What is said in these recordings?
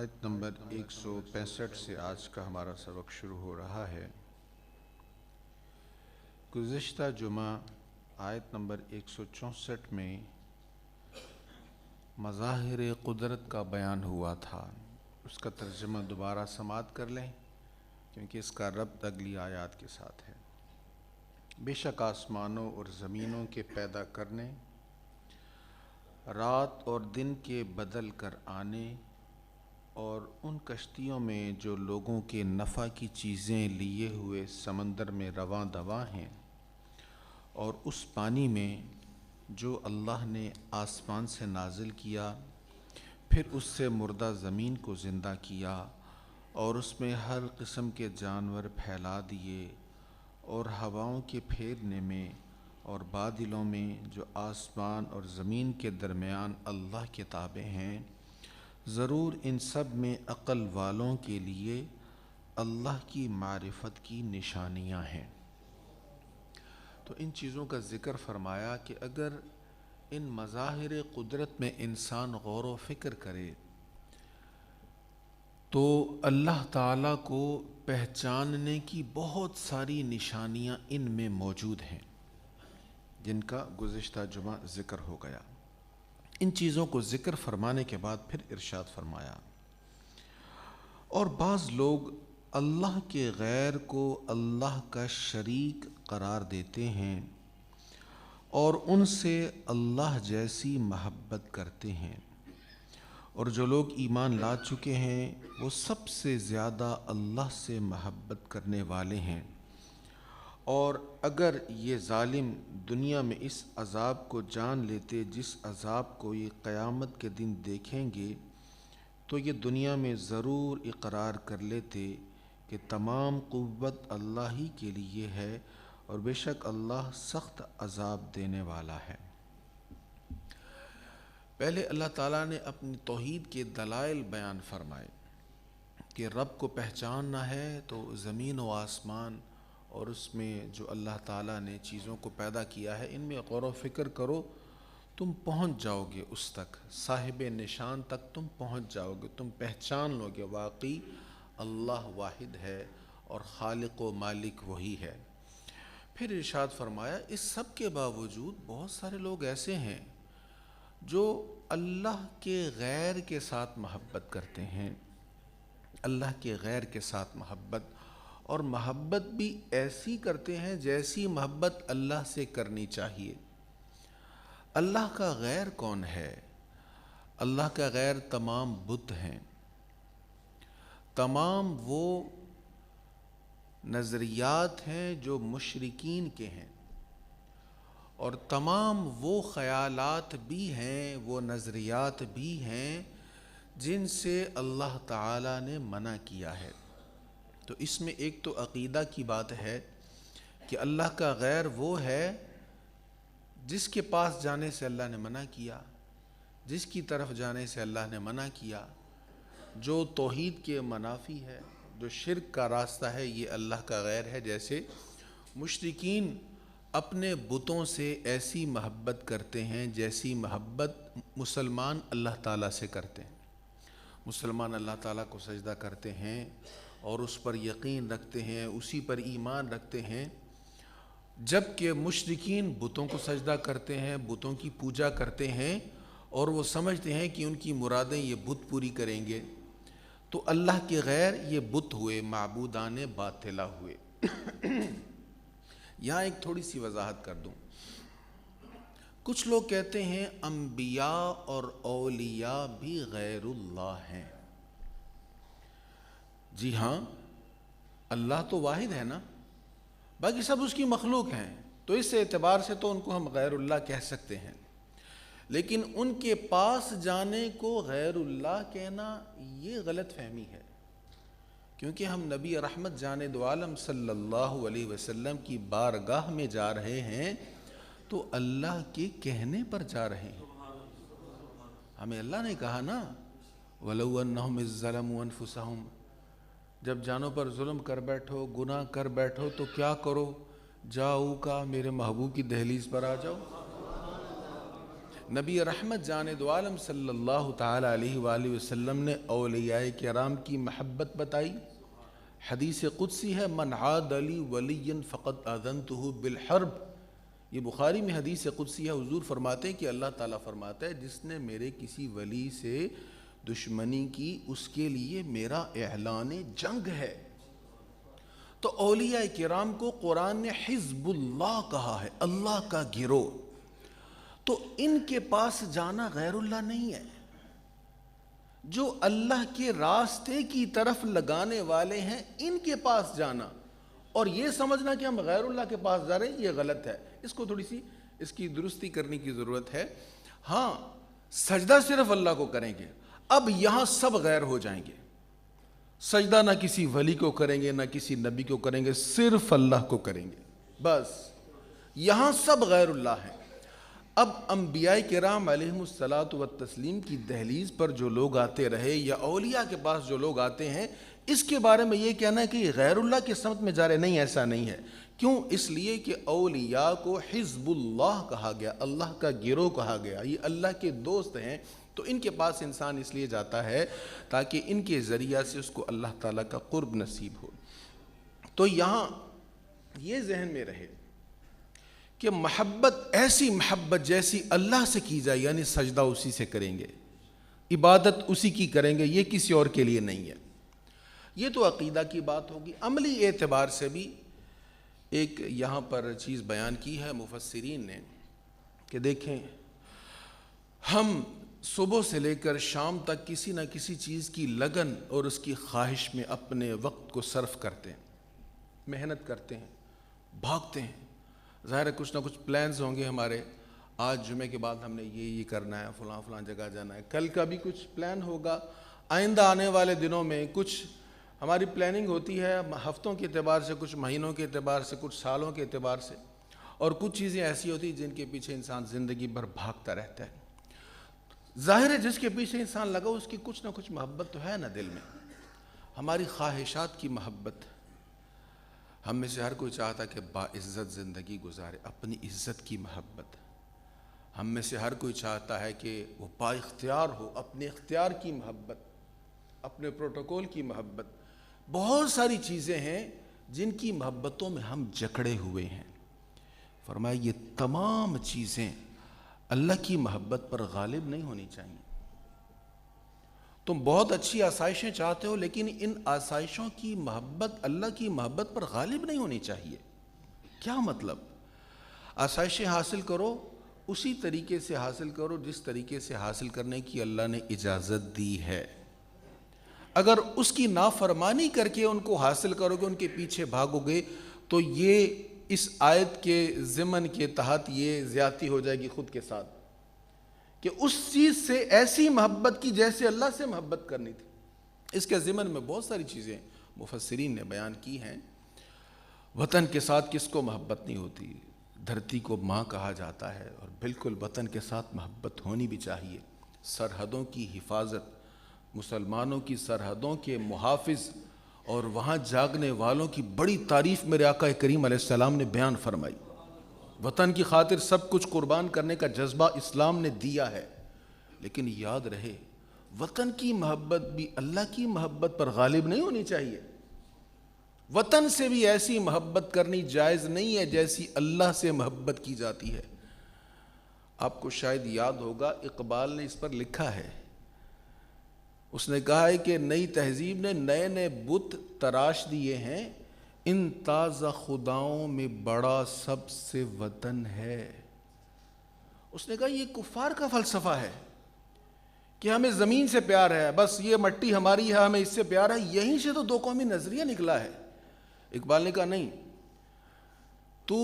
آیت نمبر 165 سے آج کا ہمارا سبق شروع ہو رہا ہے۔ گزشتہ جمعہ آیت نمبر 164 میں مظاہر قدرت کا بیان ہوا تھا۔ اس کا ترجمہ دوبارہ سماعت کر لیں کیونکہ اس کا ربط اگلی آیات کے ساتھ ہے۔ بے شک آسمانوں اور زمینوں کے پیدا کرنے، رات اور دن کے بدل کر آنے، اور ان کشتیوں میں جو لوگوں کے نفع کی چیزیں لیے ہوئے سمندر میں رواں دواں ہیں، اور اس پانی میں جو اللہ نے آسمان سے نازل کیا، پھر اس سے مردہ زمین کو زندہ کیا اور اس میں ہر قسم کے جانور پھیلا دیے، اور ہواؤں کے پھیرنے میں اور بادلوں میں جو آسمان اور زمین کے درمیان اللہ کے تابع ہیں، ضرور ان سب میں عقل والوں کے لیے اللہ کی معرفت کی نشانیاں ہیں۔ تو ان چیزوں کا ذکر فرمایا کہ اگر ان مظاہر قدرت میں انسان غور و فکر کرے تو اللہ تعالیٰ کو پہچاننے کی بہت ساری نشانیاں ان میں موجود ہیں، جن کا گزشتہ جمعہ ذکر ہو گیا۔ ان چیزوں کو ذکر فرمانے کے بعد پھر ارشاد فرمایا، اور بعض لوگ اللہ کے غیر کو اللہ کا شریک قرار دیتے ہیں اور ان سے اللہ جیسی محبت کرتے ہیں، اور جو لوگ ایمان لا چکے ہیں وہ سب سے زیادہ اللہ سے محبت کرنے والے ہیں۔ اور اگر یہ ظالم دنیا میں اس عذاب کو جان لیتے جس عذاب کو یہ قیامت کے دن دیکھیں گے، تو یہ دنیا میں ضرور اقرار کر لیتے کہ تمام قوت اللہ ہی کے لیے ہے، اور بے شک اللہ سخت عذاب دینے والا ہے۔ پہلے اللہ تعالیٰ نے اپنی توحید کے دلائل بیان فرمائے کہ رب کو پہچاننا ہے تو زمین و آسمان اور اس میں جو اللہ تعالیٰ نے چیزوں کو پیدا کیا ہے ان میں غور و فکر کرو، تم پہنچ جاؤ گے اس تک، صاحب نشان تک تم پہنچ جاؤ گے، تم پہچان لو گے واقعی اللہ واحد ہے اور خالق و مالک وہی ہے۔ پھر ارشاد فرمایا اس سب کے باوجود بہت سارے لوگ ایسے ہیں جو اللہ کے غیر کے ساتھ محبت کرتے ہیں، اللہ کے غیر کے ساتھ محبت، اور محبت بھی ایسی کرتے ہیں جیسی محبت اللہ سے کرنی چاہیے۔ اللہ کا غیر کون ہے؟ اللہ کا غیر تمام بت ہیں، تمام وہ نظریات ہیں جو مشرکین کے ہیں، اور تمام وہ خیالات بھی ہیں، وہ نظریات بھی ہیں جن سے اللہ تعالیٰ نے منع کیا ہے۔ تو اس میں ایک تو عقیدہ کی بات ہے کہ اللہ کا غیر وہ ہے جس کے پاس جانے سے اللہ نے منع کیا، جس کی طرف جانے سے اللہ نے منع کیا، جو توحید کے منافی ہے، جو شرک کا راستہ ہے، یہ اللہ کا غیر ہے۔ جیسے مشرکین اپنے بتوں سے ایسی محبت کرتے ہیں جیسی محبت مسلمان اللہ تعالیٰ سے کرتے ہیں۔ مسلمان اللہ تعالیٰ کو سجدہ کرتے ہیں اور اس پر یقین رکھتے ہیں، اسی پر ایمان رکھتے ہیں، جبکہ مشرکین بتوں کو سجدہ کرتے ہیں، بتوں کی پوجا کرتے ہیں، اور وہ سمجھتے ہیں کہ ان کی مرادیں یہ بت پوری کریں گے۔ تو اللہ کے غیر یہ بت ہوئے، معبودان باطلہ ہوئے۔ یہاں ایک تھوڑی سی وضاحت کر دوں۔ کچھ لوگ کہتے ہیں انبیاء اور اولیاء بھی غیر اللہ ہیں۔ جی ہاں، اللہ تو واحد ہے نا، باقی سب اس کی مخلوق ہیں، تو اس اعتبار سے تو ان کو ہم غیر اللہ کہہ سکتے ہیں، لیکن ان کے پاس جانے کو غیر اللہ کہنا یہ غلط فہمی ہے، کیونکہ ہم نبی رحمت جانے دو عالم صلی اللہ علیہ وسلم کی بارگاہ میں جا رہے ہیں تو اللہ کے کہنے پر جا رہے ہیں۔ ہمیں اللہ نے کہا نا وَلَوْ أَنَّهُمْ إِذْ ظَلَمُوا أَنفُسَهُمْ، جب جانوں پر ظلم کر بیٹھو، گناہ کر بیٹھو تو کیا کرو؟ جاؤ کا میرے محبوب کی دہلیز پر آ جاؤ۔ نبی رحمت جاند عالم صلی اللہ تعالی علیہ وآلہ وسلم نے اولیاء کرام کی محبت بتائی. حدیث قدسی ہے، من عاد لی ولی فقد آذنتہ بالحرب. یہ بخاری میں حدیث قدسی ہے. حضور فرماتے ہیں کہ اللہ تعالیٰ فرماتا ہے جس نے میرے کسی ولی سے دشمنی کی اس کے لیے میرا اعلان جنگ ہے. تو اولیاء کرام کو قرآن نے حزب اللہ کہا ہے، اللہ کا گروہ. تو ان کے پاس جانا غیر اللہ نہیں ہے. جو اللہ کے راستے کی طرف لگانے والے ہیں ان کے پاس جانا اور یہ سمجھنا کہ ہم غیر اللہ کے پاس جا رہے ہیں، یہ غلط ہے. اس کو تھوڑی سی اس کی درستی کرنے کی ضرورت ہے. ہاں، سجدہ صرف اللہ کو کریں گے. اب یہاں سب غیر ہو جائیں گے. سجدہ نہ کسی ولی کو کریں گے، نہ کسی نبی کو کریں گے، صرف اللہ کو کریں گے. بس یہاں سب غیر اللہ ہیں. اب انبیاء کرام علیہم الصلاۃ والتسلیم کی دہلیز پر جو لوگ آتے رہے یا اولیاء کے پاس جو لوگ آتے ہیں، اس کے بارے میں یہ کہنا ہے کہ یہ غیر اللہ کی سمت میں جا رہے، نہیں، ایسا نہیں ہے. کیوں؟ اس لیے کہ اولیاء کو حزب اللہ کہا گیا، اللہ کا گروہ کہا گیا. یہ اللہ کے دوست ہیں. تو ان کے پاس انسان اس لیے جاتا ہے تاکہ ان کے ذریعہ سے اس کو اللہ تعالیٰ کا قرب نصیب ہو. تو یہاں یہ ذہن میں رہے کہ محبت ایسی محبت جیسی اللہ سے کی جائے، یعنی سجدہ اسی سے کریں گے، عبادت اسی کی کریں گے، یہ کسی اور کے لیے نہیں ہے. یہ تو عقیدہ کی بات ہوگی. عملی اعتبار سے بھی ایک یہاں پر چیز بیان کی ہے مفسرین نے کہ دیکھیں، ہم صبح سے لے کر شام تک کسی نہ کسی چیز کی لگن اور اس کی خواہش میں اپنے وقت کو صرف کرتے ہیں، محنت کرتے ہیں، بھاگتے ہیں. ظاہر ہے کچھ نہ کچھ پلانز ہوں گے ہمارے. آج جمعے کے بعد ہم نے یہ کرنا ہے، فلاں فلاں جگہ جانا ہے. کل کا بھی کچھ پلان ہوگا. آئندہ آنے والے دنوں میں کچھ ہماری پلاننگ ہوتی ہے، ہفتوں کے اعتبار سے، کچھ مہینوں کے اعتبار سے، کچھ سالوں کے اعتبار سے. اور کچھ چیزیں ایسی ہوتی ہیں جن کے پیچھے انسان زندگی بھر بھاگتا رہتا ہے. ظاہر ہے جس کے پیچھے انسان لگا اس کی کچھ نہ کچھ محبت تو ہے نا دل میں. ہماری خواہشات کی محبت. ہم میں سے ہر کوئی چاہتا کہ باعزت زندگی گزارے، اپنی عزت کی محبت. ہم میں سے ہر کوئی چاہتا ہے کہ وہ با اختیار ہو، اپنے اختیار کی محبت، اپنے پروٹوکول کی محبت. بہت ساری چیزیں ہیں جن کی محبتوں میں ہم جکڑے ہوئے ہیں. فرمایا یہ تمام چیزیں اللہ کی محبت پر غالب نہیں ہونی چاہیے. تم بہت اچھی آسائشیں چاہتے ہو لیکن ان آسائشوں کی محبت اللہ کی محبت پر غالب نہیں ہونی چاہیے. کیا مطلب؟ آسائشیں حاصل کرو اسی طریقے سے حاصل کرو جس طریقے سے حاصل کرنے کی اللہ نے اجازت دی ہے. اگر اس کی نافرمانی کر کے ان کو حاصل کرو گے، ان کے پیچھے بھاگو گے، تو یہ اس آیت کے ضمن کے تحت یہ زیادتی ہو جائے گی خود کے ساتھ کہ اس چیز سے ایسی محبت کی جیسے اللہ سے محبت کرنی تھی. اس کے ضمن میں بہت ساری چیزیں مفسرین نے بیان کی ہیں. وطن کے ساتھ کس کو محبت نہیں ہوتی؟ دھرتی کو ماں کہا جاتا ہے، اور بالکل وطن کے ساتھ محبت ہونی بھی چاہیے. سرحدوں کی حفاظت، مسلمانوں کی سرحدوں کے محافظ اور وہاں جاگنے والوں کی بڑی تعریف میرے آقا کریم علیہ السلام نے بیان فرمائی. وطن کی خاطر سب کچھ قربان کرنے کا جذبہ اسلام نے دیا ہے. لیکن یاد رہے وطن کی محبت بھی اللہ کی محبت پر غالب نہیں ہونی چاہیے. وطن سے بھی ایسی محبت کرنی جائز نہیں ہے جیسی اللہ سے محبت کی جاتی ہے. آپ کو شاید یاد ہوگا اقبال نے اس پر لکھا ہے. اس نے کہا ہے کہ نئی تہذیب نے نئے نئے بت تراش دیے ہیں، ان تازہ خداؤں میں بڑا سب سے وطن ہے. اس نے کہا یہ کفار کا فلسفہ ہے کہ ہمیں زمین سے پیار ہے، بس یہ مٹی ہماری ہے، ہمیں اس سے پیار ہے. یہیں سے تو دو قومی نظریہ نکلا ہے. اقبال نے کہا نہیں، تو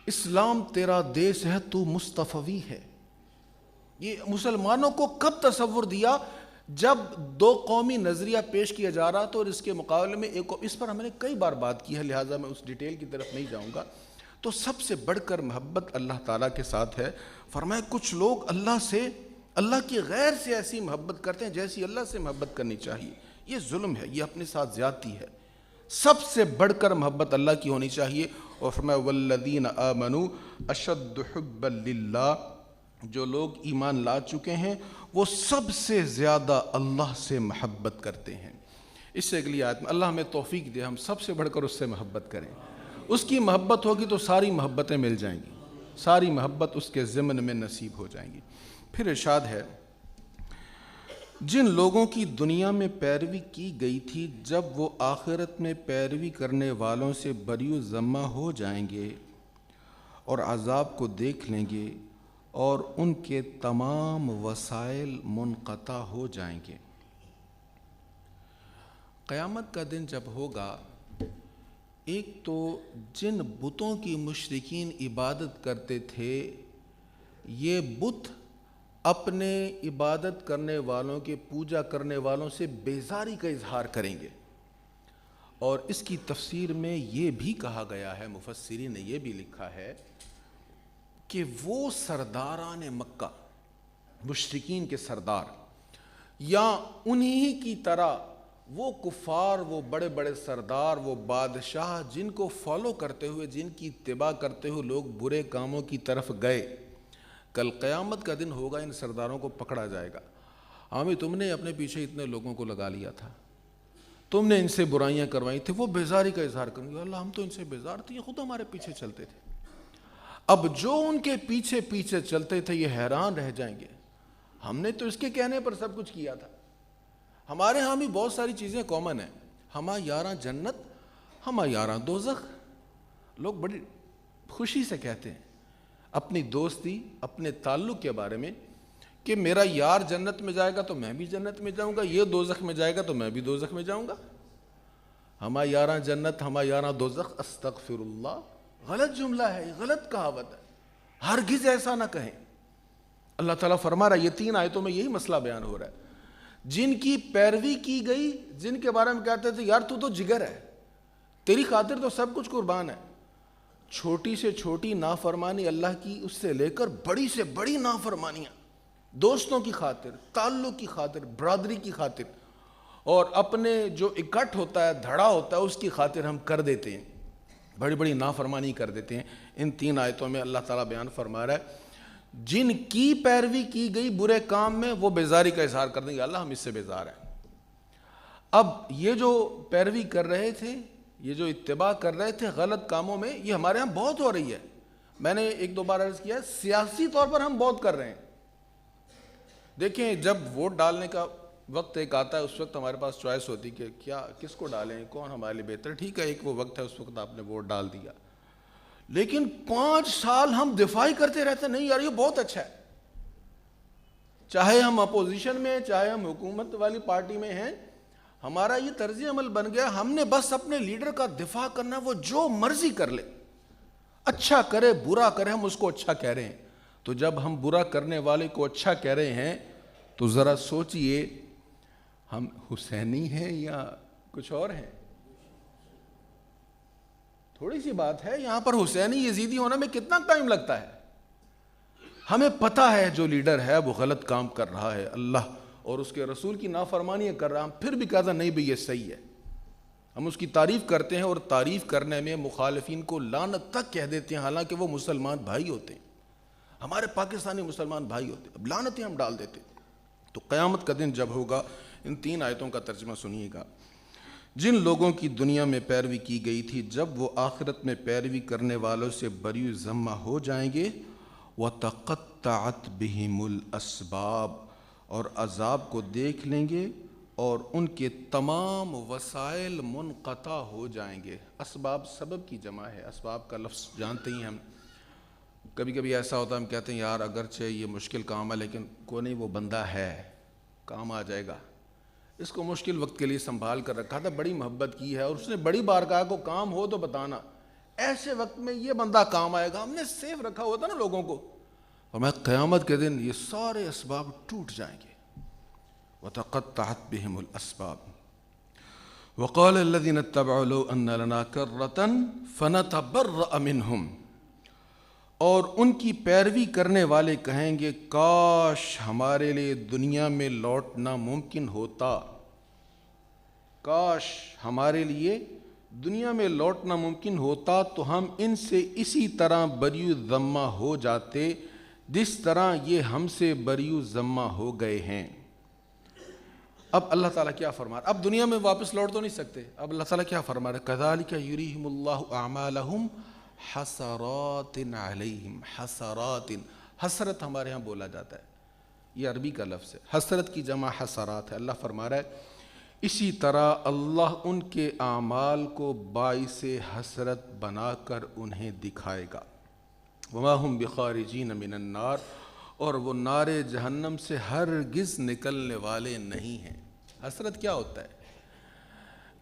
اسلام تیرا دیس ہے، تو مصطفی ہے. یہ مسلمانوں کو کب تصور دیا؟ جب دو قومی نظریہ پیش کیا جا رہا تو، اور اس کے مقابلے میں ایک. اس پر ہم نے کئی بار بات کی ہے، لہٰذا میں اس ڈیٹیل کی طرف نہیں جاؤں گا. تو سب سے بڑھ کر محبت اللہ تعالیٰ کے ساتھ ہے. فرمایا کچھ لوگ اللہ کی غیر سے ایسی محبت کرتے ہیں جیسی اللہ سے محبت کرنی چاہیے. یہ ظلم ہے، یہ اپنے ساتھ زیادتی ہے. سب سے بڑھ کر محبت اللہ کی ہونی چاہیے. اور فرمایا والذین آمنوا اشد حبا للہ جو لوگ ایمان لا چکے ہیں وہ سب سے زیادہ اللہ سے محبت کرتے ہیں۔ اس سے اگلی آیت میں اللہ ہمیں توفیق دے ہم سب سے بڑھ کر اس سے محبت کریں۔ اس کی محبت ہوگی تو ساری محبتیں مل جائیں گی، ساری محبت اس کے ضمن میں نصیب ہو جائیں گی۔ پھر ارشاد ہے جن لوگوں کی دنیا میں پیروی کی گئی تھی جب وہ آخرت میں پیروی کرنے والوں سے بری و ذمہ ہو جائیں گے اور عذاب کو دیکھ لیں گے اور ان کے تمام وسائل منقطع ہو جائیں گے۔ قیامت کا دن جب ہوگا، ایک تو جن بتوں کی مشرکین عبادت کرتے تھے یہ بت اپنے عبادت کرنے والوں کے پوجا کرنے والوں سے بیزاری کا اظہار کریں گے، اور اس کی تفسیر میں یہ بھی کہا گیا ہے، مفسرین نے یہ بھی لکھا ہے کہ وہ سرداران مکہ، مشرکین کے سردار، یا انہی کی طرح وہ کفار، وہ بڑے بڑے سردار، وہ بادشاہ جن کو فالو کرتے ہوئے، جن کی اتباع کرتے ہوئے لوگ برے کاموں کی طرف گئے، کل قیامت کا دن ہوگا ان سرداروں کو پکڑا جائے گا۔ ہمیں تم نے اپنے پیچھے اتنے لوگوں کو لگا لیا تھا، تم نے ان سے برائیاں کروائی تھی، وہ بیزاری کا اظہار کریں گے، اللہ ہم تو ان سے بیزار تھے، یہ خود ہمارے پیچھے چلتے تھے۔ اب جو ان کے پیچھے پیچھے چلتے تھے یہ حیران رہ جائیں گے، ہم نے تو اس کے کہنے پر سب کچھ کیا تھا۔ ہمارے ہاں بھی بہت ساری چیزیں کامن ہیں، ہمہ یاراں جنت، ہمہ یاراں دوزخ، لوگ بڑی خوشی سے کہتے ہیں اپنی دوستی، اپنے تعلق کے بارے میں کہ میرا یار جنت میں جائے گا تو میں بھی جنت میں جاؤں گا، یہ دوزخ میں جائے گا تو میں بھی دوزخ میں جاؤں گا۔ ہمہ یاراں جنت، ہمہ یاراں دوزخ، استغفر اللہ، غلط جملہ ہے، یہ غلط کہاوت ہے، ہرگز ایسا نہ کہیں۔ اللہ تعالیٰ فرما رہا ہے، یہ 3 آیتوں میں یہی مسئلہ بیان ہو رہا ہے، جن کی پیروی کی گئی، جن کے بارے میں کہتے تھے یار تو جگر ہے، تیری خاطر تو سب کچھ قربان ہے، چھوٹی سے چھوٹی نافرمانی اللہ کی، اس سے لے کر بڑی سے بڑی نافرمانیاں، دوستوں کی خاطر، تعلق کی خاطر، برادری کی خاطر، اور اپنے جو اکٹھ ہوتا ہے، دھڑا ہوتا ہے، اس کی خاطر ہم کر دیتے ہیں، بڑی بڑی نافرمانی کر دیتے ہیں۔ ان 3 آیتوں میں اللہ تعالیٰ بیان فرما رہا ہے جن کی پیروی کی گئی برے کام میں وہ بیزاری کا اظہار کر دیں گے، اللہ ہم اس سے بیزار ہیں۔ اب یہ جو پیروی کر رہے تھے، یہ جو اتباع کر رہے تھے غلط کاموں میں، یہ ہمارے ہاں بہت ہو رہی ہے۔ میں نے 1-2 بار عرض کیا ہے، سیاسی طور پر ہم بہت کر رہے ہیں۔ دیکھیں جب ووٹ ڈالنے کا وقت ایک آتا ہے، اس وقت ہمارے پاس چوائس ہوتی کہ کیا کس کو ڈالیں، کون ہمارے لیے بہتر، ٹھیک ہے ایک وہ وقت ہے، اس وقت آپ نے ووٹ ڈال دیا، لیکن 5 سال ہم دفاعی کرتے رہتے ہیں، نہیں یار یہ بہت اچھا ہے، چاہے ہم اپوزیشن میں، چاہے ہم حکومت والی پارٹی میں ہیں، ہمارا یہ طرز عمل بن گیا، ہم نے بس اپنے لیڈر کا دفاع کرنا، وہ جو مرضی کر لے، اچھا کرے برا کرے، ہم اس کو اچھا کہہ رہے ہیں۔ تو جب ہم برا کرنے والے کو اچھا کہہ رہے ہیں تو ذرا سوچئے ہم حسینی ہیں یا کچھ اور ہیں؟ تھوڑی سی بات ہے، یہاں پر حسینی یزیدی ہونے میں کتنا ٹائم لگتا ہے؟ ہمیں پتہ ہے جو لیڈر ہے وہ غلط کام کر رہا ہے، اللہ اور اس کے رسول کی نافرمانیاں کر رہا ہے، ہم پھر بھی کہتا نہیں بھئی یہ صحیح ہے، ہم اس کی تعریف کرتے ہیں، اور تعریف کرنے میں مخالفین کو لعنت تک کہہ دیتے ہیں، حالانکہ وہ مسلمان بھائی ہوتے ہیں، ہمارے پاکستانی مسلمان بھائی ہوتے ہیں، اب لعنتیں ہم ڈال دیتے ہیں۔ تو قیامت کا دن جب ہوگا، ان 3 آیتوں کا ترجمہ سنیے گا، جن لوگوں کی دنیا میں پیروی کی گئی تھی جب وہ آخرت میں پیروی کرنے والوں سے بری و ذمہ ہو جائیں گے، وَتَقَطَّعَتْ بِهِمُ الْأَسْبَابُ، اور عذاب کو دیکھ لیں گے اور ان کے تمام وسائل منقطع ہو جائیں گے۔ اسباب سبب کی جمع ہے، اسباب کا لفظ جانتے ہی ہم، کبھی کبھی ایسا ہوتا ہے ہم کہتے ہیں یار اگرچہ یہ مشکل کام ہے لیکن کوئی نہیں وہ بندہ ہے، کام آ جائے گا، اس کو مشکل وقت کے لیے سنبھال کر رکھا تھا، بڑی محبت کی ہے، اور اس نے بڑی بار کہا کو کام ہو تو بتانا، ایسے وقت میں یہ بندہ کام آئے گا، ہم نے سیف رکھا ہوتا نا لوگوں کو، اور میں قیامت کے دن یہ سارے اسباب ٹوٹ جائیں گے۔ وَتَقَطَّعَتْ بِهِمُ الْأَسْبَابُ وَقَالَ الَّذِينَ اتَّبَعُوا لَوْ أَنَّ لَنَا كَرَّةً فَنَتَبَرَّأَ مِنْهُمْ، اور ان کی پیروی کرنے والے کہیں گے کاش ہمارے لیے دنیا میں لوٹنا ممکن ہوتا، کاش ہمارے لیے دنیا میں لوٹنا ممکن ہوتا تو ہم ان سے اسی طرح بری و ذمہ ہو جاتے جس طرح یہ ہم سے بریو ذمہ ہو گئے ہیں۔ اب اللہ تعالیٰ کیا فرما رہا ہے؟ اب دنیا میں واپس لوٹ تو نہیں سکتے۔ اب اللہ تعالیٰ کیا فرما رہا ہے؟ کذالک یریہم اللہ اعمالہم حسرات علیہم۔ حسرات، حسرت ہمارے ہاں بولا جاتا ہے، یہ عربی کا لفظ ہے، حسرت کی جمع حسرات ہے۔ اللہ فرما رہا ہے اسی طرح اللہ ان کے اعمال کو باعث حسرت بنا کر انہیں دکھائے گا۔ وما ہم بخارجین من النار، اور وہ نار جہنم سے ہرگز نکلنے والے نہیں ہیں۔ حسرت کیا ہوتا ہے؟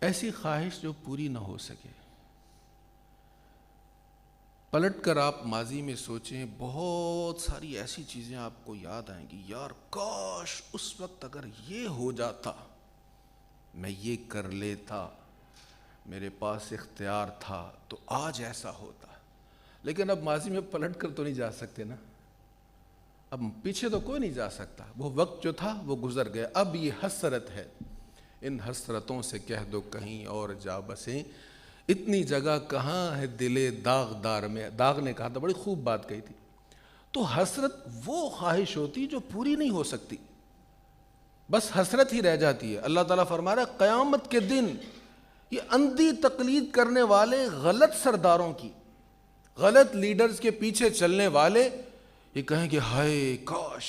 ایسی خواہش جو پوری نہ ہو سکے۔ پلٹ کر آپ ماضی میں سوچیں، بہت ساری ایسی چیزیں آپ کو یاد آئیں گی، یار کاش اس وقت اگر یہ ہو جاتا، میں یہ کر لیتا، میرے پاس اختیار تھا تو آج ایسا ہوتا۔ لیکن اب ماضی میں پلٹ کر تو نہیں جا سکتے نا، اب پیچھے تو کوئی نہیں جا سکتا، وہ وقت جو تھا وہ گزر گیا۔ اب یہ حسرت ہے، ان حسرتوں سے کہہ دو کہیں اور جا بسیں، اتنی جگہ کہاں ہے دل داغدار میں۔ داغ نے کہا تھا، بڑی خوب بات کہی تھی۔ تو حسرت وہ خواہش ہوتی جو پوری نہیں ہو سکتی، بس حسرت ہی رہ جاتی ہے۔ اللہ تعالیٰ فرما رہا ہے قیامت کے دن یہ اندھی تقلید کرنے والے، غلط سرداروں کی، غلط لیڈرز کے پیچھے چلنے والے یہ کہیں کہ ہائے کاش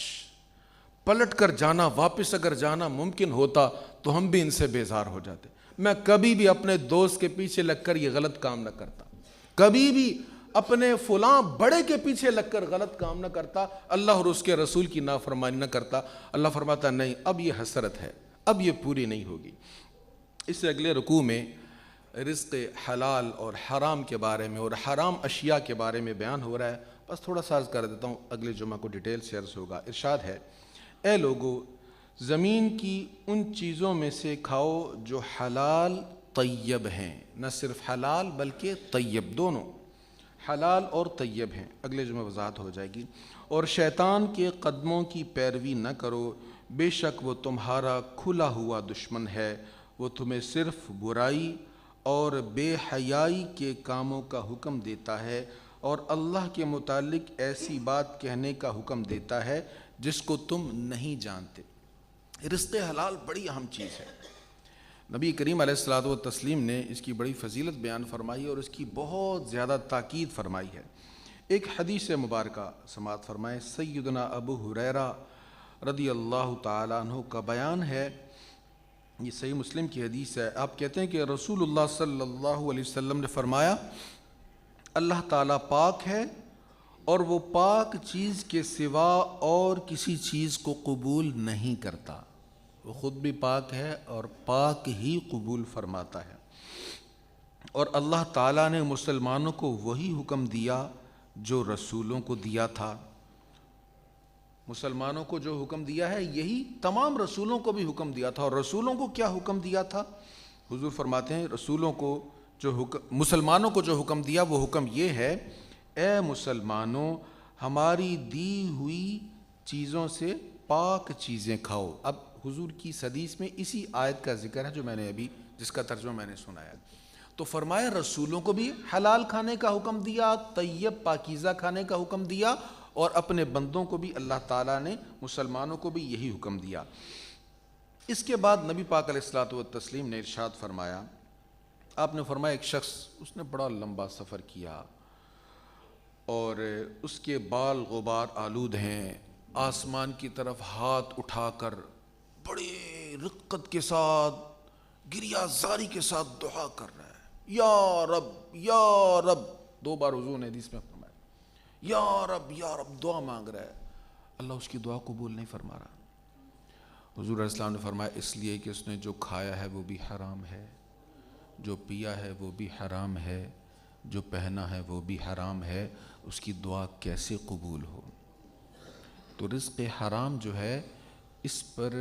پلٹ کر جانا، واپس اگر جانا ممکن ہوتا تو ہم بھی ان سے بیزار ہو جاتے۔ میں کبھی بھی اپنے دوست کے پیچھے لگ کر یہ غلط کام نہ کرتا، کبھی بھی اپنے فلاں بڑے کے پیچھے لگ کر غلط کام نہ کرتا، اللہ اور اس کے رسول کی نافرمانی نہ کرتا۔ اللہ فرماتا نہیں، اب یہ حسرت ہے، اب یہ پوری نہیں ہوگی۔ اس سے اگلے رکوع میں رزق حلال اور حرام کے بارے میں اور حرام اشیاء کے بارے میں بیان ہو رہا ہے، بس تھوڑا سا عرض کر دیتا ہوں، اگلے جمعہ کو ڈیٹیل سے عرض ہوگا۔ ارشاد ہے اے لوگو، زمین کی ان چیزوں میں سے کھاؤ جو حلال طیب ہیں، نہ صرف حلال بلکہ طیب، دونوں حلال اور طیب ہیں، اگلے جمعہ وضاحت ہو جائے گی۔ اور شیطان کے قدموں کی پیروی نہ کرو، بے شک وہ تمہارا کھلا ہوا دشمن ہے، وہ تمہیں صرف برائی اور بے حیائی کے کاموں کا حکم دیتا ہے، اور اللہ کے متعلق ایسی بات کہنے کا حکم دیتا ہے جس کو تم نہیں جانتے۔ رزق حلال بڑی اہم چیز ہے۔ نبی کریم علیہ الصلوۃ والتسلیم نے اس کی بڑی فضیلت بیان فرمائی اور اس کی بہت زیادہ تاکید فرمائی ہے۔ ایک حدیث مبارکہ سماعت فرمائے، سیدنا ابو ہریرہ رضی اللہ تعالیٰ عنہ کا بیان ہے، یہ صحیح مسلم کی حدیث ہے۔ آپ کہتے ہیں کہ رسول اللہ صلی اللہ علیہ وسلم نے فرمایا، اللہ تعالیٰ پاک ہے اور وہ پاک چیز کے سوا اور کسی چیز کو قبول نہیں کرتا۔ وہ خود بھی پاک ہے اور پاک ہی قبول فرماتا ہے۔ اور اللہ تعالیٰ نے مسلمانوں کو وہی حکم دیا جو رسولوں کو دیا تھا۔ مسلمانوں کو جو حکم دیا ہے یہی تمام رسولوں کو بھی حکم دیا تھا۔ اور رسولوں کو کیا حکم دیا تھا؟ حضور فرماتے ہیں رسولوں کو مسلمانوں کو جو حکم دیا وہ حکم یہ ہے، اے مسلمانوں ہماری دی ہوئی چیزوں سے پاک چیزیں کھاؤ۔ اب حضور کی حدیث میں اسی آیت کا ذکر ہے جو میں نے ابھی جس کا ترجمہ میں نے سنایا۔ تو فرمایا رسولوں کو بھی حلال کھانے کا حکم دیا، طیب پاکیزہ کھانے کا حکم دیا، اور اپنے بندوں کو بھی اللہ تعالیٰ نے مسلمانوں کو بھی یہی حکم دیا۔ اس کے بعد نبی پاک علیہ الصلوۃ والتسلیم نے ارشاد فرمایا، آپ نے فرمایا ایک شخص اس نے بڑا لمبا سفر کیا اور اس کے بال غبار آلود ہیں، آسمان کی طرف ہاتھ اٹھا کر بڑے رقت کے ساتھ گریہ زاری کے ساتھ دعا کر رہا ہے، یا رب یا رب، 2 بار حضور نے حدیث میں فرمایا یا رب دعا مانگ رہا ہے، اللہ اس کی دعا قبول نہیں فرما رہا۔ حضور علیہ السلام نے فرمایا اس لیے کہ اس نے جو کھایا ہے وہ بھی حرام ہے، جو پیا ہے وہ بھی حرام ہے، جو پہنا ہے وہ بھی حرام ہے، اس کی دعا کیسے قبول ہو؟ تو رزق حرام جو ہے اس پر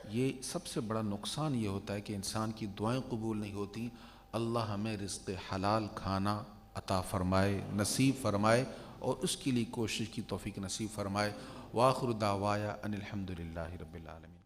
یہ سب سے بڑا نقصان یہ ہوتا ہے کہ انسان کی دعائیں قبول نہیں ہوتی۔ اللہ ہمیں رزق حلال کھانا عطا فرمائے، نصیب فرمائے، اور اس کے لیے کوشش کی توفیق نصیب فرمائے۔ وآخر دعوایا ان الحمد للہ رب العالمین۔